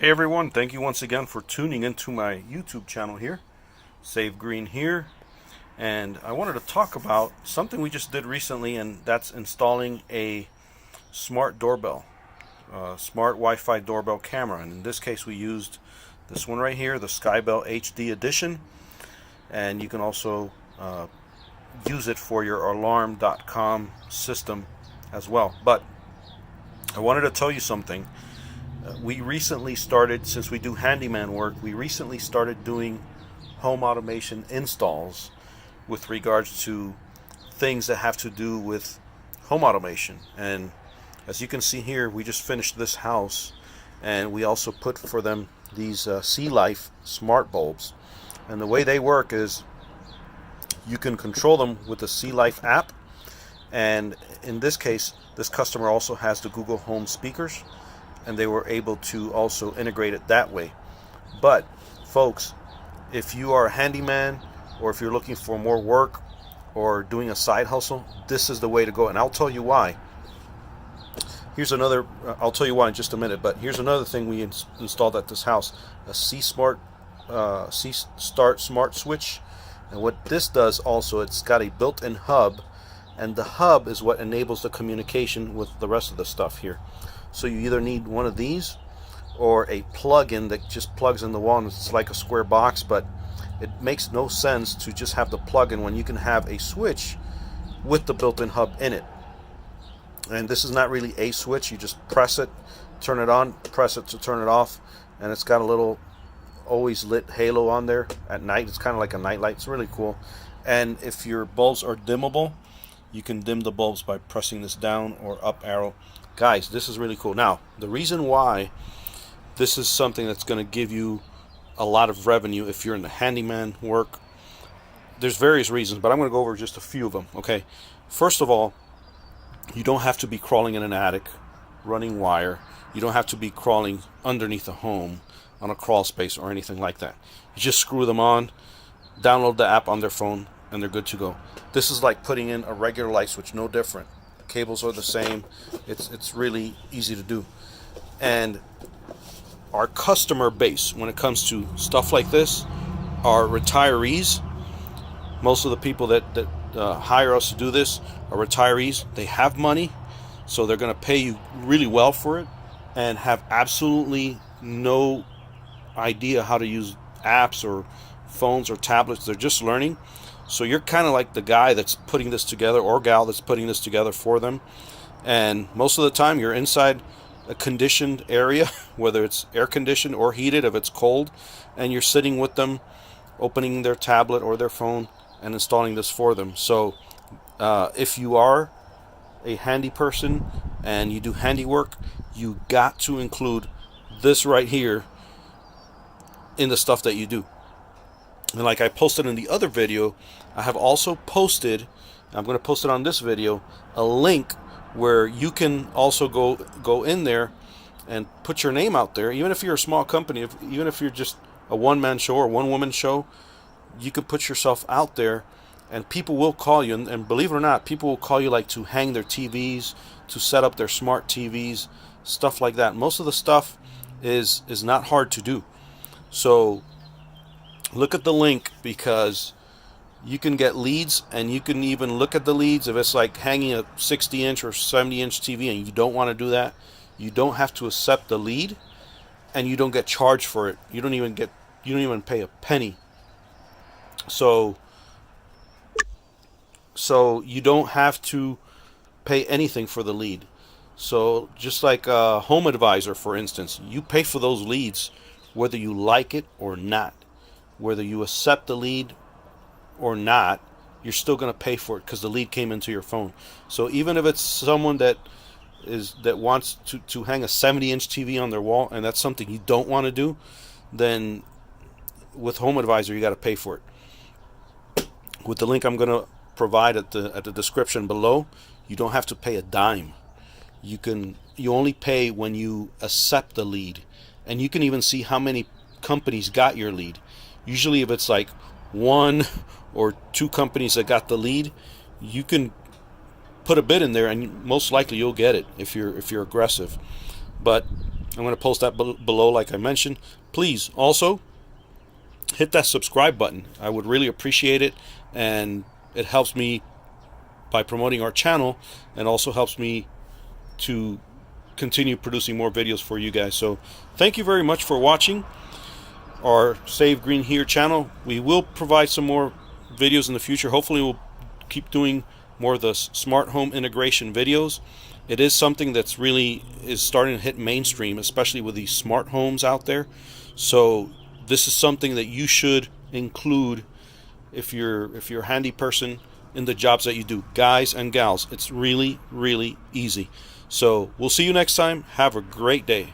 Hey everyone, thank you once again for tuning into my YouTube channel here. Save Green here. And I wanted to talk about something we just did recently, and that's installing a smart doorbell, smart Wi-Fi doorbell camera. And in this case we used this one right here, the Skybell HD edition. And you can also use it for your alarm.com system as well. But I wanted to tell you something. We recently started, since we do handyman work, we recently started doing home automation installs with regards to things that have to do with home automation. And as you can see here, we just finished this house, and we also put for them these Sea Life smart bulbs. And the way they work is you can control them with the Sea Life app, and in this case this customer also has the Google Home speakers, and they were able to also integrate it that way. But folks, if you are a handyman, or if you're looking for more work or doing a side hustle, this is the way to go. And I'll tell you why. I'll tell you why in just a minute, but here's another thing we installed at this house: a C-Start smart switch. And what this does also, it's got a built-in hub, and the hub is what enables the communication with the rest of the stuff here. So you either need one of these or a plug-in that just plugs in the wall, and it's like a square box, but it makes no sense to just have the plug-in when you can have a switch with the built-in hub in it. And this is not really a switch. You just press it, turn it on, press it to turn it off, and it's got a little always lit halo on there at night. It's kind of like a night light. It's really cool. And if your bulbs are dimmable, you can dim the bulbs by pressing this down or up arrow. Guys, this is really cool. Now, the reason why this is something that's going to give you a lot of revenue if you're in the handyman work, there's various reasons, but I'm going to go over just a few of them. Okay, first of all, you don't have to be crawling in an attic, running wire. You don't have to be crawling underneath a home on a crawl space or anything like that. You just screw them on, download the app on their phone, and they're good to go. This is like putting in a regular light switch, no different. Cables are the same. It's really easy to do. And our customer base, when it comes to stuff like this, are retirees. Most of the people that hire us to do this are retirees. They have money, so they're going to pay you really well for it, and have absolutely no idea how to use apps or phones or tablets. They're just learning. So you're kind of like the guy that's putting this together, or gal that's putting this together for them. And most of the time you're inside a conditioned area, whether it's air conditioned or heated if it's cold, and you're sitting with them, opening their tablet or their phone and installing this for them. So if you are a handy person and you do handiwork, you got to include this right here in the stuff that you do. And like I posted in the other video, I have also posted, I'm going to post it on this video, a link where you can also go in there and put your name out there. Even if you're a small company, even if you're just a one-man show or one-woman show, you can put yourself out there, and people will call you. And believe it or not, people will call you like to hang their TVs, to set up their smart TVs, stuff like that. Most of the stuff is not hard to do. So look at the link, because you can get leads, and you can even look at the leads. If it's like hanging a 60-inch or 70-inch TV and you don't want to do that, you don't have to accept the lead, and you don't get charged for it. You don't even pay a penny. So you don't have to pay anything for the lead. So just like HomeAdvisor, for instance, you pay for those leads whether you like it or not. Whether you accept the lead or not, you're still going to pay for it, because the lead came into your phone. So even if it's someone that wants to hang a 70-inch TV on their wall, and that's something you don't want to do, then with HomeAdvisor you got to pay for it. With the link I'm going to provide at the description below, you don't have to pay a dime. You only pay when you accept the lead, and you can even see how many companies got your lead. Usually if it's like one or two companies that got the lead, you can put a bid in there, and most likely you'll get it if you're aggressive. But I'm going to post that below like I mentioned. Please also hit that subscribe button. I would really appreciate it, and it helps me by promoting our channel, and also helps me to continue producing more videos for you guys. So thank you very much for watching our Save Green Here channel. We will provide some more videos in the future. Hopefully we'll keep doing more of the smart home integration videos. It is something that's really is starting to hit mainstream, especially with these smart homes out there. So this is something that you should include if you're a handy person in the jobs that you do, guys and gals. It's really, really easy. So we'll see you next time. Have a great day.